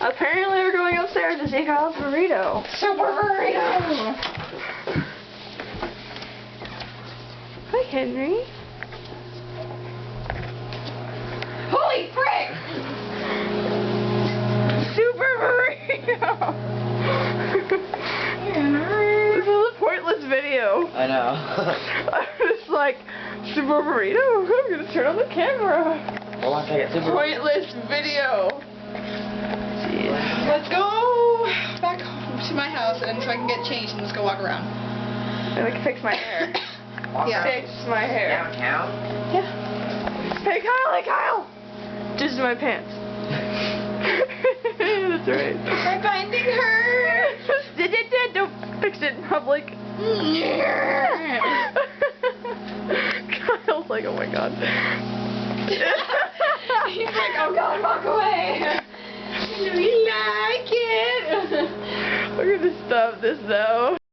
Apparently we're going upstairs to see Kyle's burrito. Super burrito! Hi, Henry. Holy frick! Super burrito! This is a pointless video. I know. I'm just like, super burrito? I'm gonna turn on the camera. Well, once I get super. Pointless video. Jeez. Let's go back to my house and so I can get changed and let's go walk around. I like fix my hair. Yeah. Fix my hair. Downtown? Yeah. Hey Kyle, hey Kyle! Just my pants. That's right. My binding hurts! Don't fix it in public. Kyle's like, oh my god. He's like, oh god, walk away! We like it! We're gonna stop this though.